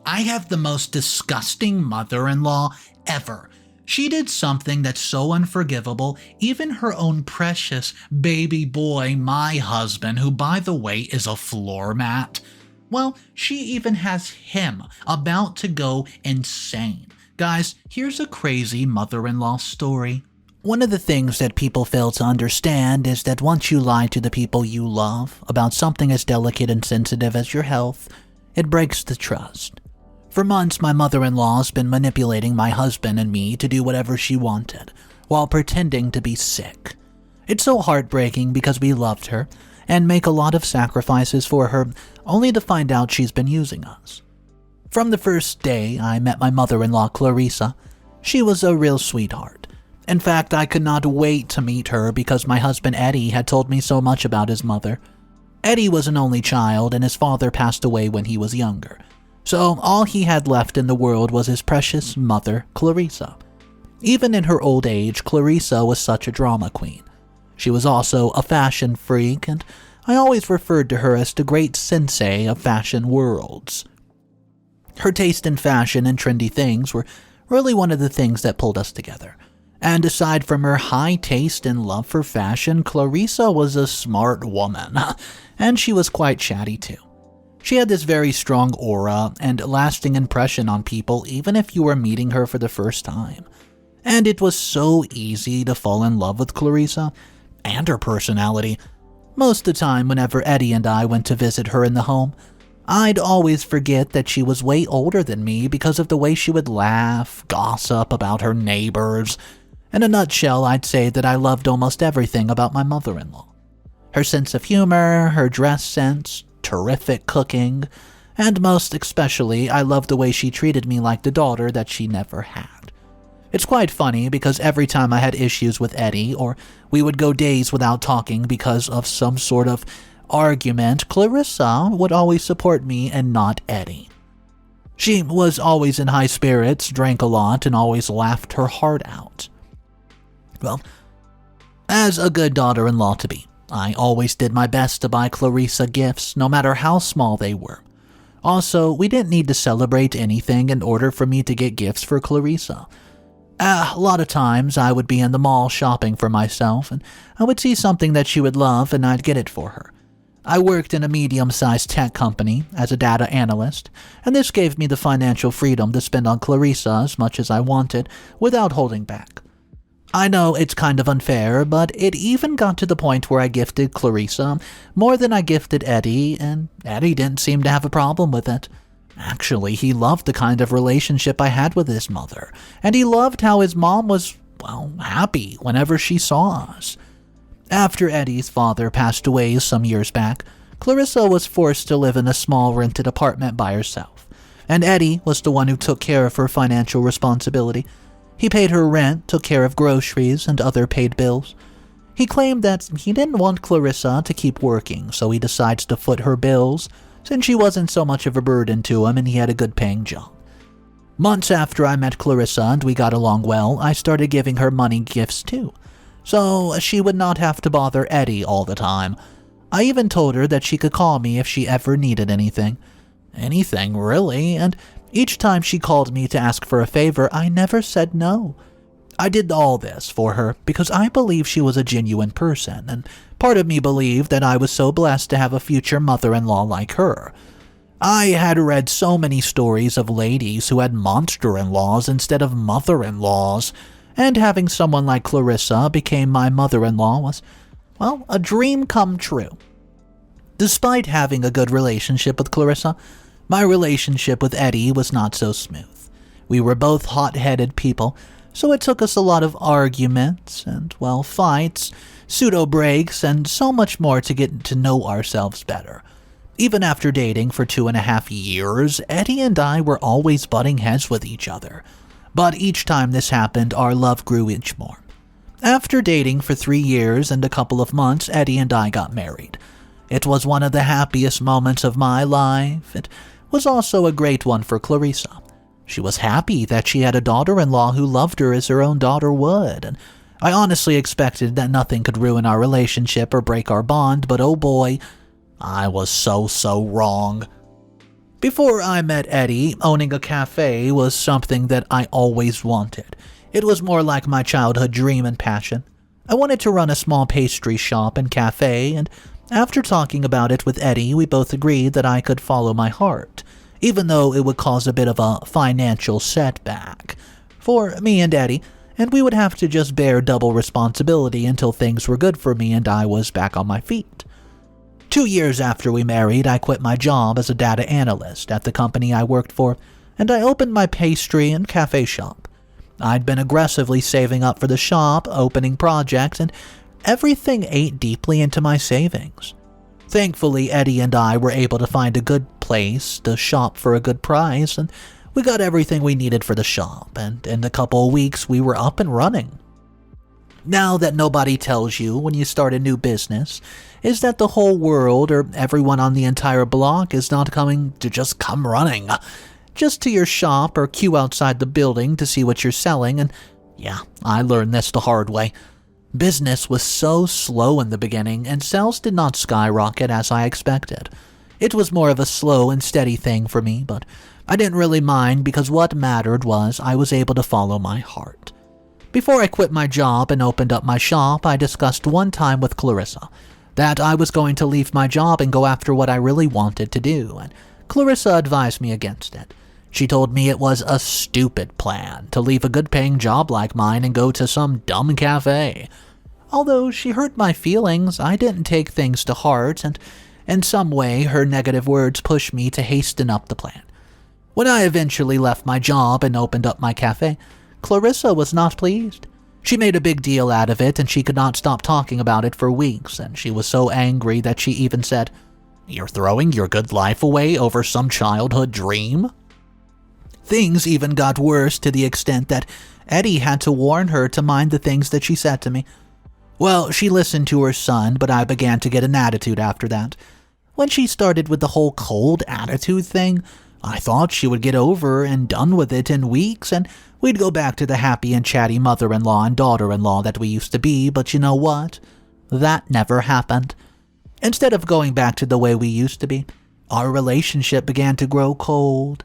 I have the most disgusting mother-in-law ever. She did something that's so unforgivable, even her own precious baby boy, my husband, who by the way is a floor mat. Well, she even has him about to go insane. Guys, here's a crazy mother-in-law story. One of the things that people fail to understand is that once you lie to the people you love about something as delicate and sensitive as your health, it breaks the trust. For months, my mother-in-law's been manipulating my husband and me to do whatever she wanted, while pretending to be sick. It's so heartbreaking because we loved her and make a lot of sacrifices for her, only to find out she's been using us. From the first day I met my mother-in-law, Clarissa, she was a real sweetheart. In fact, I could not wait to meet her because my husband Eddie had told me so much about his mother. Eddie was an only child and his father passed away when he was younger. So all he had left in the world was his precious mother, Clarissa. Even in her old age, Clarissa was such a drama queen. She was also a fashion freak, and I always referred to her as the great sensei of fashion worlds. Her taste in fashion and trendy things were really one of the things that pulled us together. And aside from her high taste and love for fashion, Clarissa was a smart woman, and she was quite chatty too. She had this very strong aura and lasting impression on people even if you were meeting her for the first time. And it was so easy to fall in love with Clarissa and her personality. Most of the time whenever Eddie and I went to visit her in the home, I'd always forget that she was way older than me because of the way she would laugh, gossip about her neighbors. In a nutshell, I'd say that I loved almost everything about my mother-in-law. Her sense of humor, her dress sense, terrific cooking, and most especially, I loved the way she treated me like the daughter that she never had. It's quite funny because every time I had issues with Eddie, or we would go days without talking because of some sort of argument, Clarissa would always support me and not Eddie. She was always in high spirits, drank a lot, and always laughed her heart out. Well, as a good daughter-in-law to be, I always did my best to buy Clarissa gifts, no matter how small they were. Also, we didn't need to celebrate anything in order for me to get gifts for Clarissa. A lot of times, I would be in the mall shopping for myself, and I would see something that she would love, and I'd get it for her. I worked in a medium-sized tech company as a data analyst, and this gave me the financial freedom to spend on Clarissa as much as I wanted without holding back. I know it's kind of unfair, but it even got to the point where I gifted Clarissa more than I gifted Eddie, and Eddie didn't seem to have a problem with it. Actually, he loved the kind of relationship I had with his mother, and he loved how his mom was, happy whenever she saw us. After Eddie's father passed away some years back, Clarissa was forced to live in a small rented apartment by herself, and Eddie was the one who took care of her financial responsibility. He paid her rent, took care of groceries, and other paid bills. He claimed that he didn't want Clarissa to keep working, so he decides to foot her bills, since she wasn't so much of a burden to him and he had a good-paying job. Months after I met Clarissa and we got along well, I started giving her money gifts too, so she would not have to bother Eddie all the time. I even told her that she could call me if she ever needed anything. Anything, really, and each time she called me to ask for a favor, I never said no. I did all this for her because I believe she was a genuine person, and part of me believed that I was so blessed to have a future mother-in-law like her. I had read so many stories of ladies who had monster-in-laws instead of mother-in-laws, and having someone like Clarissa became my mother-in-law was, a dream come true. Despite having a good relationship with Clarissa, my relationship with Eddie was not so smooth. We were both hot-headed people, so it took us a lot of arguments and, fights, pseudo-breaks, and so much more to get to know ourselves better. Even after dating for 2.5 years, Eddie and I were always butting heads with each other. But each time this happened, our love grew each more. After dating for 3 years and a couple of months, Eddie and I got married. It was one of the happiest moments of my life. It was also a great one for Clarissa. She was happy that she had a daughter-in-law who loved her as her own daughter would, and I honestly expected that nothing could ruin our relationship or break our bond, but oh boy, I was so wrong. Before I met Eddie, owning a cafe was something that I always wanted. It was more like my childhood dream and passion. I wanted to run a small pastry shop and cafe, and after talking about it with Eddie, we both agreed that I could follow my heart, even though it would cause a bit of a financial setback for me and Eddie, and we would have to just bear double responsibility until things were good for me and I was back on my feet. 2 years after we married, I quit my job as a data analyst at the company I worked for, and I opened my pastry and cafe shop. I'd been aggressively saving up for the shop, opening projects, and everything ate deeply into my savings. Thankfully, Eddie and I were able to find a good place to shop for a good price, and we got everything we needed for the shop, and in a couple of weeks we were up and running. Now that nobody tells you when you start a new business is that the whole world or everyone on the entire block is not coming to just come running, just to your shop or queue outside the building to see what you're selling, and yeah, I learned this the hard way. Business was so slow in the beginning, and sales did not skyrocket as I expected. It was more of a slow and steady thing for me, but I didn't really mind because what mattered was I was able to follow my heart. Before I quit my job and opened up my shop, I discussed one time with Clarissa that I was going to leave my job and go after what I really wanted to do, and Clarissa advised me against it. She told me it was a stupid plan to leave a good-paying job like mine and go to some dumb cafe. Although she hurt my feelings, I didn't take things to heart, and in some way her negative words pushed me to hasten up the plan. When I eventually left my job and opened up my cafe, Clarissa was not pleased. She made a big deal out of it, and she could not stop talking about it for weeks, and she was so angry that she even said, "You're throwing your good life away over some childhood dream?" Things even got worse to the extent that Eddie had to warn her to mind the things that she said to me. Well, she listened to her son, but I began to get an attitude after that. When she started with the whole cold attitude thing, I thought she would get over and done with it in weeks, and we'd go back to the happy and chatty mother-in-law and daughter-in-law that we used to be, but you know what? That never happened. Instead of going back to the way we used to be, our relationship began to grow cold.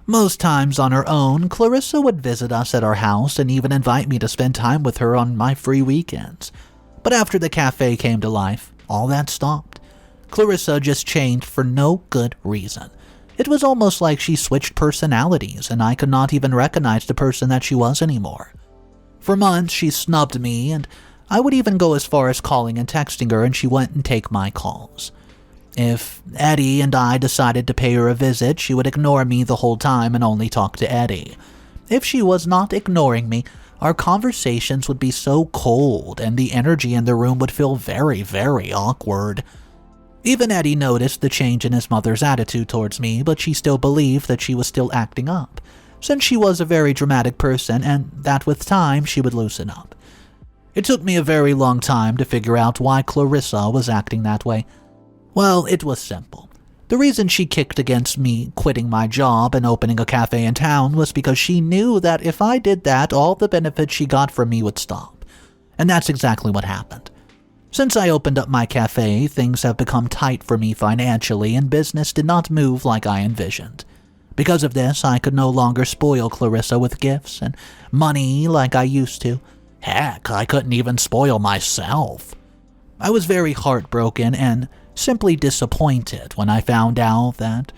Most times on her own, Clarissa would visit us at our house and even invite me to spend time with her on my free weekends. But after the cafe came to life, all that stopped. Clarissa just changed for no good reason. It was almost like she switched personalities, and I could not even recognize the person that she was anymore. For months, she snubbed me, and I would even go as far as calling and texting her, and she wouldn't take my calls. If Eddie and I decided to pay her a visit, she would ignore me the whole time and only talk to Eddie. If she was not ignoring me, our conversations would be so cold, and the energy in the room would feel very, very awkward. Even Eddie noticed the change in his mother's attitude towards me, but she still believed that she was still acting up, since she was a very dramatic person and that with time she would loosen up. It took me a very long time to figure out why Clarissa was acting that way. Well, it was simple. The reason she kicked against me quitting my job and opening a cafe in town was because she knew that if I did that, all the benefits she got from me would stop. And that's exactly what happened. Since I opened up my cafe, things have become tight for me financially, and business did not move like I envisioned. Because of this, I could no longer spoil Clarissa with gifts and money like I used to. Heck, I couldn't even spoil myself. I was very heartbroken and simply disappointed when I found out that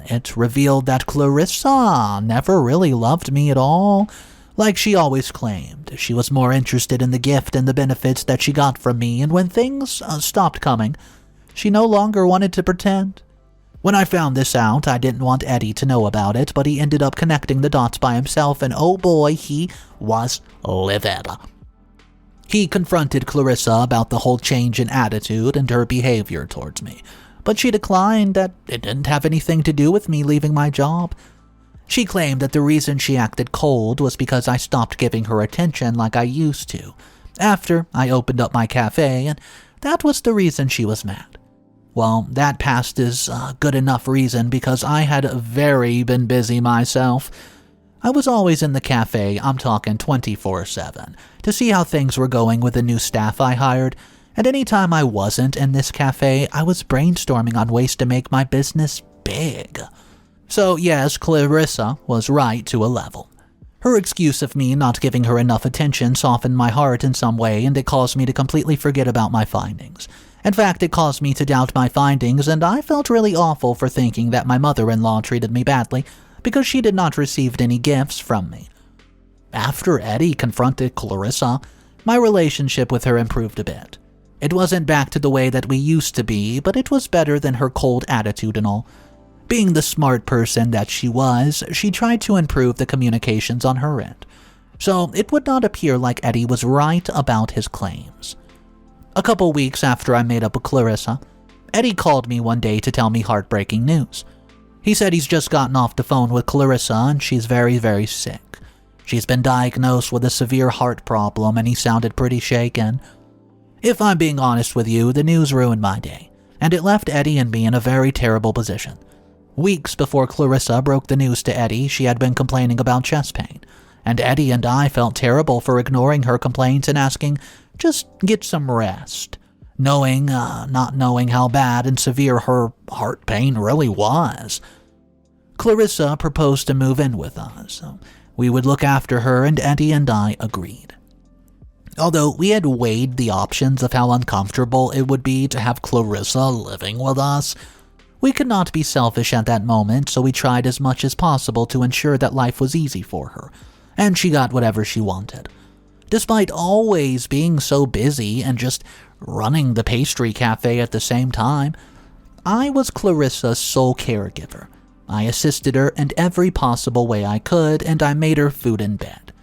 it revealed that Clarissa never really loved me at all. Like she always claimed, she was more interested in the gift and the benefits that she got from me, and when things stopped coming, she no longer wanted to pretend. When I found this out, I didn't want Eddie to know about it, but he ended up connecting the dots by himself, and oh boy, he was livid. He confronted Clarissa about the whole change in attitude and her behavior towards me, but she declined that it didn't have anything to do with me leaving my job. She claimed that the reason she acted cold was because I stopped giving her attention like I used to, after I opened up my cafe, and that was the reason she was mad. Well, that passed as a good enough reason because I had very been busy myself. I was always in the cafe, I'm talking 24/7, to see how things were going with the new staff I hired, and any time I wasn't in this cafe, I was brainstorming on ways to make my business big. So yes, Clarissa was right to a level. Her excuse of me not giving her enough attention softened my heart in some way, and it caused me to completely forget about my findings. In fact, it caused me to doubt my findings, and I felt really awful for thinking that my mother-in-law treated me badly because she did not receive any gifts from me. After Eddy confronted Clarissa, my relationship with her improved a bit. It wasn't back to the way that we used to be, but it was better than her cold attitude and all. Being the smart person that she was, she tried to improve the communications on her end, so it would not appear like Eddy was right about his claims. A couple weeks after I made up with Clarissa, Eddy called me one day to tell me heartbreaking news. He said he's just gotten off the phone with Clarissa and she's very, very sick. She's been diagnosed with a severe heart problem and he sounded pretty shaken. If I'm being honest with you, the news ruined my day, and it left Eddy and me in a very terrible position. Weeks before Clarissa broke the news to Eddy, she had been complaining about chest pain, and Eddy and I felt terrible for ignoring her complaints and asking, just get some rest, not knowing how bad and severe her heart pain really was. Clarissa proposed to move in with us, so we would look after her, and Eddy and I agreed. Although we had weighed the options of how uncomfortable it would be to have Clarissa living with us, we could not be selfish at that moment, so we tried as much as possible to ensure that life was easy for her, and she got whatever she wanted. Despite always being so busy and just running the pastry cafe at the same time, I was Clarissa's sole caregiver. I assisted her in every possible way I could, and I made her food in bed.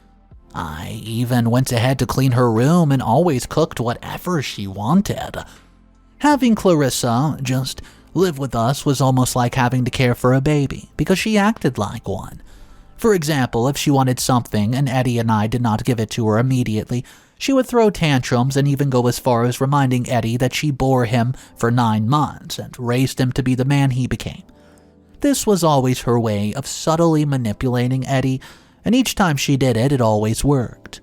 I even went ahead to clean her room and always cooked whatever she wanted. Having Clarissa just live with us was almost like having to care for a baby, because she acted like one. For example, if she wanted something and Eddy and I did not give it to her immediately, she would throw tantrums and even go as far as reminding Eddy that she bore him for 9 months and raised him to be the man he became. This was always her way of subtly manipulating Eddy, and each time she did it, it always worked.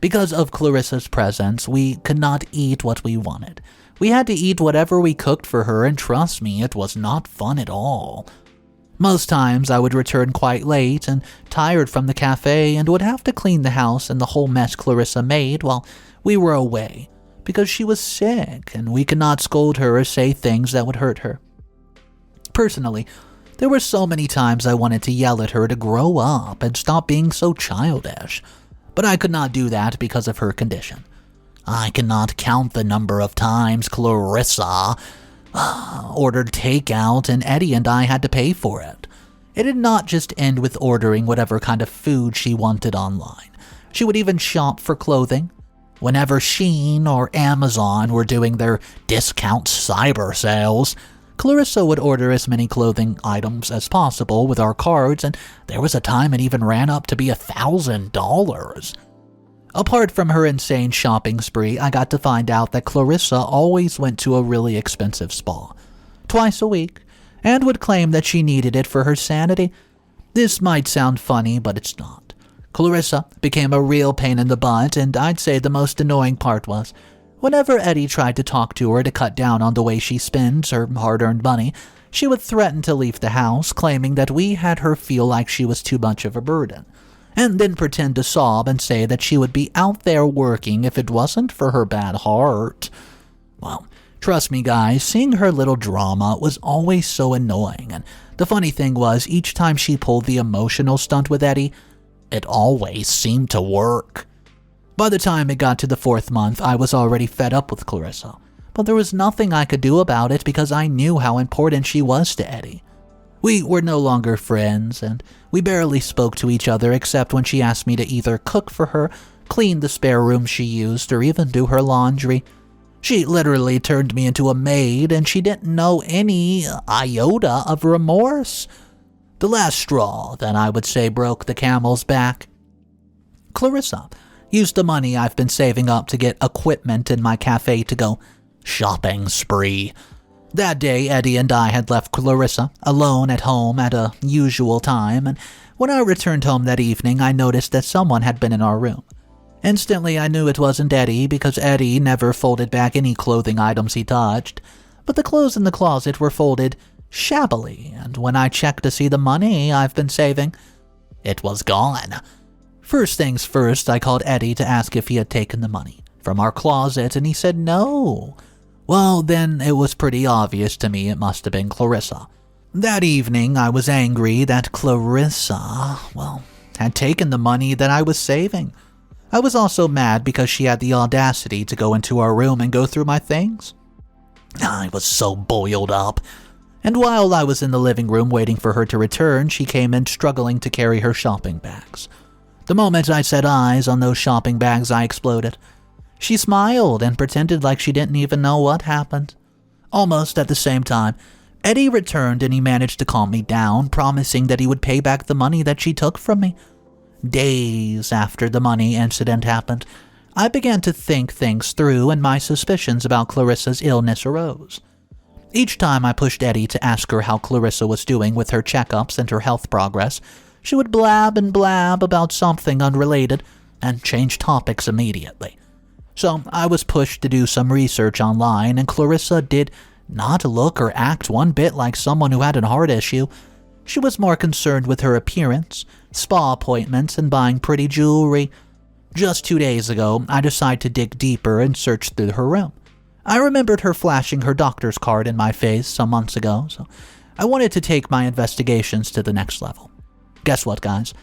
Because of Clarissa's presence, we could not eat what we wanted. We had to eat whatever we cooked for her, and trust me, it was not fun at all. Most times I would return quite late and tired from the cafe and would have to clean the house and the whole mess Clarissa made while we were away, because she was sick and we could not scold her or say things that would hurt her. Personally, there were so many times I wanted to yell at her to grow up and stop being so childish, but I could not do that because of her condition. I cannot count the number of times Clarissa ordered takeout and Eddy and I had to pay for it. It did not just end with ordering whatever kind of food she wanted online. She would even shop for clothing. Whenever Shein or Amazon were doing their discount cyber sales, Clarissa would order as many clothing items as possible with our cards, and there was a time it even ran up to be $1,000. Apart from her insane shopping spree, I got to find out that Clarissa always went to a really expensive spa, twice a week, and would claim that she needed it for her sanity. This might sound funny, but it's not. Clarissa became a real pain in the butt, and I'd say the most annoying part was, whenever Eddy tried to talk to her to cut down on the way she spends her hard-earned money, she would threaten to leave the house, claiming that we had her feel like she was too much of a burden, and then pretend to sob and say that she would be out there working if it wasn't for her bad heart. Well, trust me guys, seeing her little drama was always so annoying, and the funny thing was, each time she pulled the emotional stunt with Eddy, it always seemed to work. By the time it got to the 4th month, I was already fed up with Clarissa, but there was nothing I could do about it because I knew how important she was to Eddy. We were no longer friends, and we barely spoke to each other except when she asked me to either cook for her, clean the spare room she used, or even do her laundry. She literally turned me into a maid, and she didn't know any iota of remorse. The last straw that I would say broke the camel's back. Clarissa used the money I've been saving up to get equipment in my cafe to go shopping spree. That day, Eddy and I had left Clarissa alone at home at a usual time, and when I returned home that evening, I noticed that someone had been in our room. Instantly, I knew it wasn't Eddy because Eddy never folded back any clothing items he touched, but the clothes in the closet were folded shabbily, and when I checked to see the money I've been saving, it was gone. First things first, I called Eddy to ask if he had taken the money from our closet, and he said no. Well, then it was pretty obvious to me it must have been Clarissa. That evening, I was angry that Clarissa, had taken the money that I was saving. I was also mad because she had the audacity to go into our room and go through my things. I was so boiled up. And while I was in the living room waiting for her to return, she came in struggling to carry her shopping bags. The moment I set eyes on those shopping bags, I exploded. She smiled and pretended like she didn't even know what happened. Almost at the same time, Eddy returned and he managed to calm me down, promising that he would pay back the money that she took from me. Days after the money incident happened, I began to think things through and my suspicions about Clarissa's illness arose. Each time I pushed Eddy to ask her how Clarissa was doing with her checkups and her health progress, she would blab and blab about something unrelated and change topics immediately. So I was pushed to do some research online, and Clarissa did not look or act one bit like someone who had a heart issue. She was more concerned with her appearance, spa appointments, and buying pretty jewelry. Just 2 days ago, I decided to dig deeper and search through her room. I remembered her flashing her doctor's card in my face some months ago, so I wanted to take my investigations to the next level. Guess what, guys?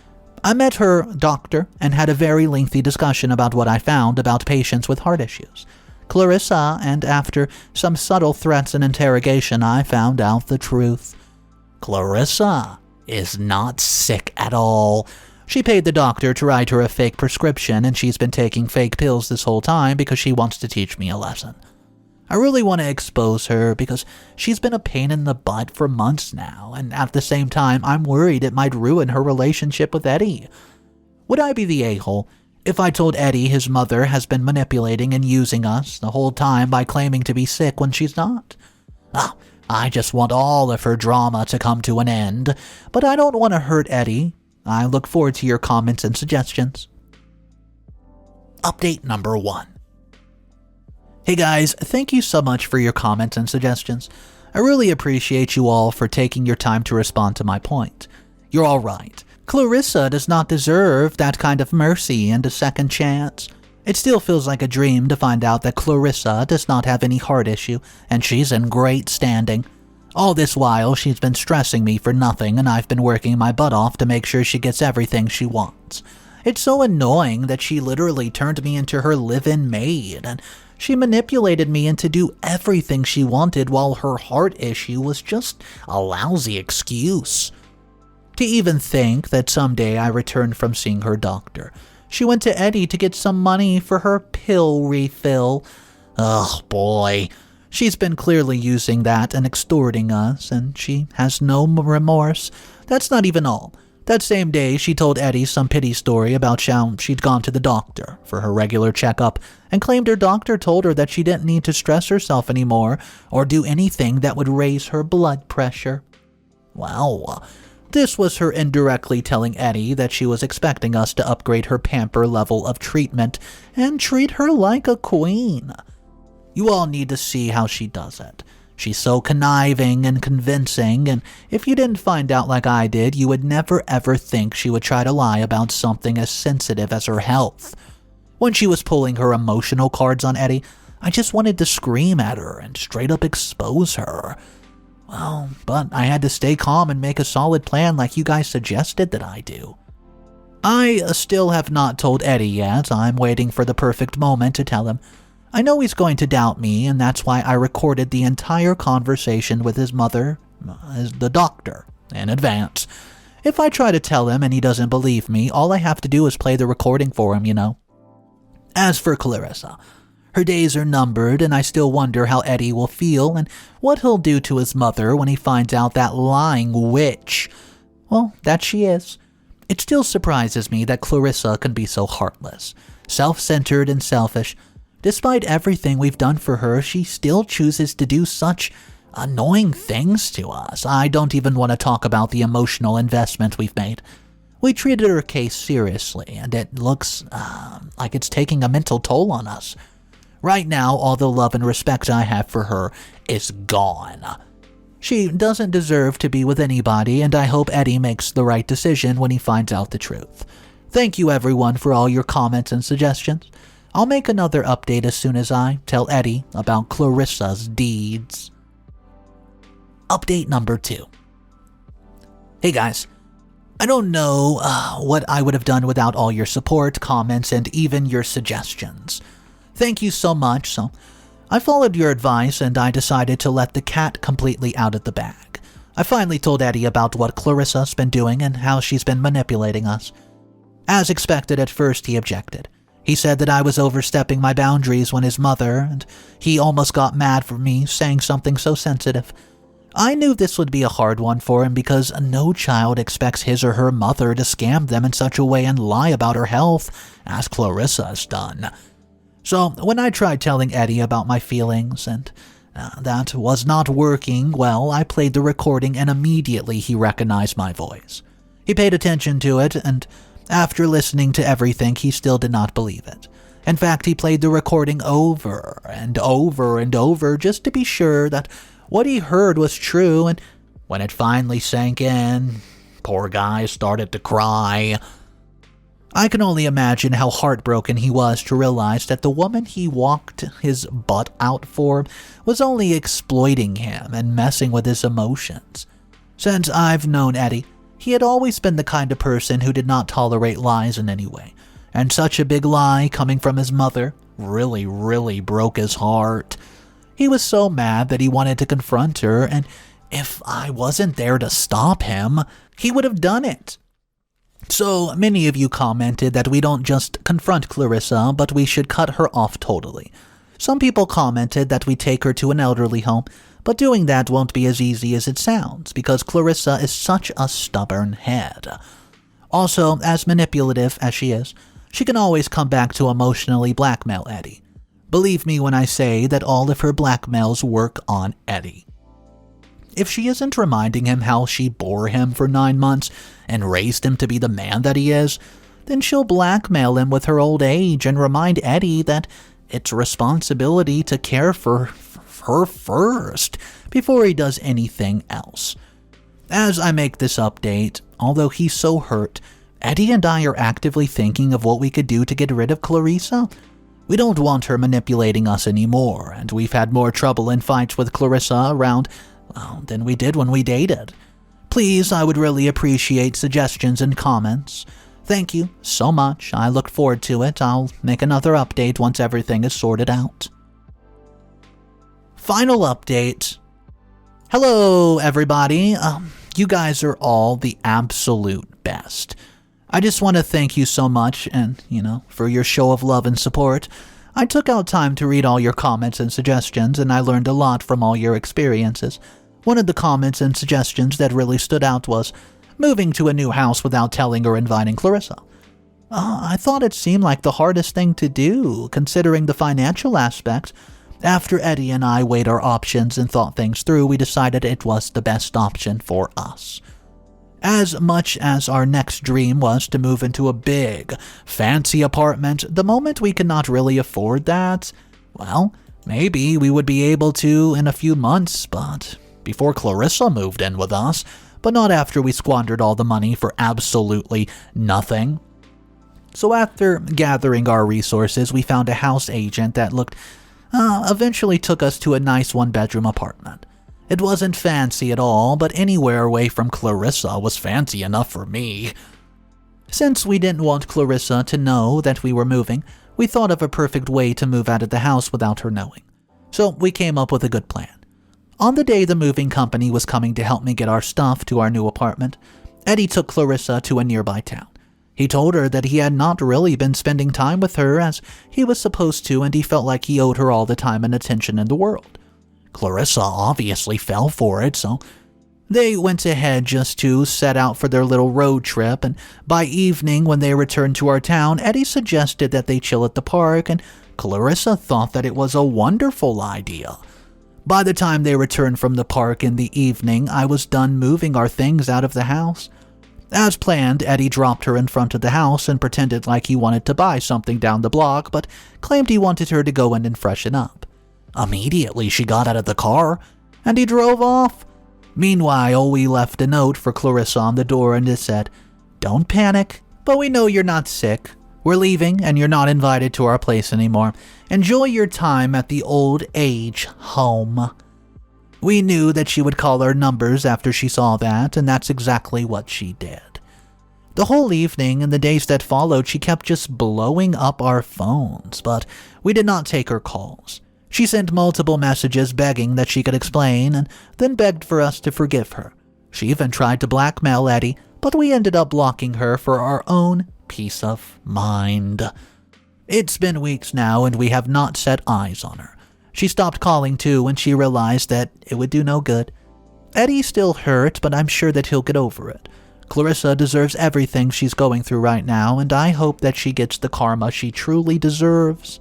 I met her doctor and had a very lengthy discussion about what I found about patients with heart issues. Clarissa, and after some subtle threats and interrogation, I found out the truth. Clarissa is not sick at all. She paid the doctor to write her a fake prescription, and she's been taking fake pills this whole time because she wants to teach me a lesson. I really want to expose her because she's been a pain in the butt for months now, and at the same time, I'm worried it might ruin her relationship with Eddy. Would I be the a-hole if I told Eddy his mother has been manipulating and using us the whole time by claiming to be sick when she's not? I just want all of her drama to come to an end, but I don't want to hurt Eddy. I look forward to your comments and suggestions. Update number 1. Hey guys, thank you so much for your comments and suggestions. I really appreciate you all for taking your time to respond to my point. You're all right. Clarissa does not deserve that kind of mercy and a second chance. It still feels like a dream to find out that Clarissa does not have any heart issue, and she's in great standing. All this while, she's been stressing me for nothing, and I've been working my butt off to make sure she gets everything she wants. It's so annoying that she literally turned me into her live-in maid, and she manipulated me into do everything she wanted while her heart issue was just a lousy excuse. To even think that someday I returned from seeing her doctor, she went to Eddy to get some money for her pill refill. Oh boy, she's been clearly using that and extorting us, and she has no remorse. That's not even all. That same day, she told Eddy some pity story about how she'd gone to the doctor for her regular checkup and claimed her doctor told her that she didn't need to stress herself anymore or do anything that would raise her blood pressure. Wow. This was her indirectly telling Eddy that she was expecting us to upgrade her pamper level of treatment and treat her like a queen. You all need to see how she does it. She's so conniving and convincing, and if you didn't find out like I did, you would never ever think she would try to lie about something as sensitive as her health. When she was pulling her emotional cards on Eddy, I just wanted to scream at her and straight up expose her. Well, but I had to stay calm and make a solid plan like you guys suggested that I do. I still have not told Eddy yet. I'm waiting for the perfect moment to tell him. I know he's going to doubt me, and that's why I recorded the entire conversation with his mother, the doctor, in advance. If I try to tell him and he doesn't believe me, all I have to do is play the recording for him, you know. As for Clarissa, her days are numbered, and I still wonder how Eddy will feel and what he'll do to his mother when he finds out that lying witch, well, that she is. It still surprises me that Clarissa can be so heartless, self-centered and selfish. Despite everything we've done for her, she still chooses to do such annoying things to us. I don't even want to talk about the emotional investment we've made. We treated her case seriously, and it looks like it's taking a mental toll on us. Right now, all the love and respect I have for her is gone. She doesn't deserve to be with anybody, and I hope Eddy makes the right decision when he finds out the truth. Thank you everyone for all your comments and suggestions. I'll make another update as soon as I tell Eddy about Clarissa's deeds. Update number 2. Hey guys, I don't know what I would have done without all your support, comments, and even your suggestions. Thank you so much. So I followed your advice and I decided to let the cat completely out of the bag. I finally told Eddy about what Clarissa's been doing and how she's been manipulating us. As expected, at first he objected. He said that I was overstepping my boundaries when his mother, and he almost got mad for me saying something so sensitive. I knew this would be a hard one for him because no child expects his or her mother to scam them in such a way and lie about her health, as Clarissa's done. So when I tried telling Eddy about my feelings and that was not working well, I played the recording and immediately he recognized my voice. He paid attention to it, and after listening to everything, he still did not believe it. In fact, he played the recording over and over and over just to be sure that what he heard was true, and when it finally sank in, poor guy started to cry. I can only imagine how heartbroken he was to realize that the woman he walked his butt out for was only exploiting him and messing with his emotions. Since I've known Eddy, he had always been the kind of person who did not tolerate lies in any way, and such a big lie coming from his mother really broke his heart. He was so mad that he wanted to confront her, and if I wasn't there to stop him, he would have done it. So many of you commented that we don't just confront Clarissa, but we should cut her off totally. Some people commented that we take her to an elderly home, but doing that won't be as easy as it sounds because Clarissa is such a stubborn head. Also, as manipulative as she is, she can always come back to emotionally blackmail Eddy. Believe me when I say that all of her blackmails work on Eddy. If she isn't reminding him how she bore him for 9 months and raised him to be the man that he is, then she'll blackmail him with her old age and remind Eddy that it's responsibility to care for her first before he does anything else. As I make this update, although he's so hurt, Eddy and I are actively thinking of what we could do to get rid of Clarissa. We don't want her manipulating us anymore, and we've had more trouble and fights with Clarissa around than we did when we dated. Please, I would really appreciate suggestions and comments. Thank you so much. I look forward to it. I'll make another update once everything is sorted out. Final update. Hello, everybody. You guys are all the absolute best. I just want to thank you so much and, for your show of love and support. I took out time to read all your comments and suggestions, and I learned a lot from all your experiences. One of the comments and suggestions that really stood out was moving to a new house without telling or inviting Clarissa. I thought it seemed like the hardest thing to do, considering the financial aspect. After Eddy and I weighed our options and thought things through, we decided it was the best option for us. As much as our next dream was to move into a big, fancy apartment, the moment we could not really afford that, well, maybe we would be able to in a few months, but before Clarissa moved in with us, but not after we squandered all the money for absolutely nothing. So after gathering our resources, we found a house agent that eventually took us to a nice one-bedroom apartment. It wasn't fancy at all, but anywhere away from Clarissa was fancy enough for me. Since we didn't want Clarissa to know that we were moving, we thought of a perfect way to move out of the house without her knowing. So we came up with a good plan. On the day the moving company was coming to help me get our stuff to our new apartment, Eddy took Clarissa to a nearby town. He told her that he had not really been spending time with her as he was supposed to, and he felt like he owed her all the time and attention in the world. Clarissa obviously fell for it, so they went ahead just to set out for their little road trip, and by evening when they returned to our town, Eddy suggested that they chill at the park, and Clarissa thought that it was a wonderful idea. By the time they returned from the park in the evening, I was done moving our things out of the house. As planned, Eddy dropped her in front of the house and pretended like he wanted to buy something down the block, but claimed he wanted her to go in and freshen up. Immediately, she got out of the car, and he drove off. Meanwhile, we left a note for Clarissa on the door and it said, "Don't panic, but we know you're not sick. We're leaving and you're not invited to our place anymore. Enjoy your time at the old age home." We knew that she would call our numbers after she saw that, and that's exactly what she did. The whole evening and the days that followed, she kept just blowing up our phones, but we did not take her calls. She sent multiple messages begging that she could explain, and then begged for us to forgive her. She even tried to blackmail Eddy, but we ended up blocking her for our own peace of mind. It's been weeks now, and we have not set eyes on her. She stopped calling too when she realized that it would do no good. Eddy's still hurt, but I'm sure that he'll get over it. Clarissa deserves everything she's going through right now, and I hope that she gets the karma she truly deserves.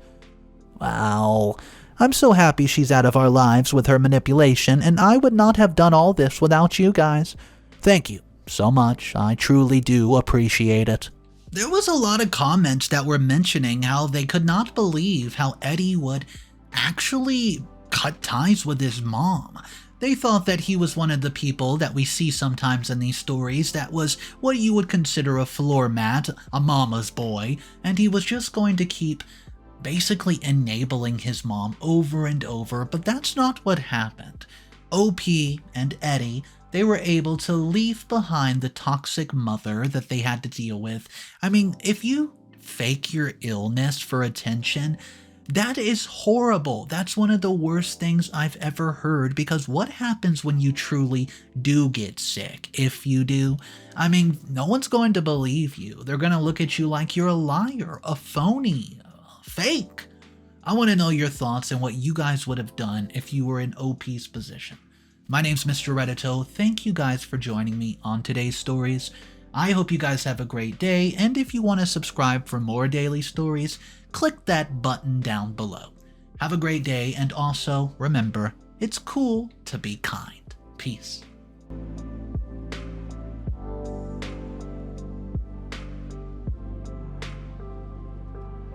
Wow. I'm so happy she's out of our lives with her manipulation, and I would not have done all this without you guys. Thank you so much. I truly do appreciate it. There was a lot of comments that were mentioning how they could not believe how Eddy would actually cut ties with his mom. They thought that he was one of the people that we see sometimes in these stories that was what you would consider a floor mat, a mama's boy, and he was just going to keep basically enabling his mom over and over, but that's not what happened. OP and Eddy, they were able to leave behind the toxic mother that they had to deal with. I mean, if you fake your illness for attention, that is horrible. That's one of the worst things I've ever heard, because what happens when you truly do get sick? If you do, I mean, no one's going to believe you. They're going to look at you like you're a liar, a phony, fake. I want to know your thoughts and what you guys would have done if you were in OP's position. My name's Mr. Reddito. Thank you guys for joining me on today's stories. I hope you guys have a great day, and if you want to subscribe for more daily stories, click that button down below. Have a great day, and also remember, it's cool to be kind. Peace.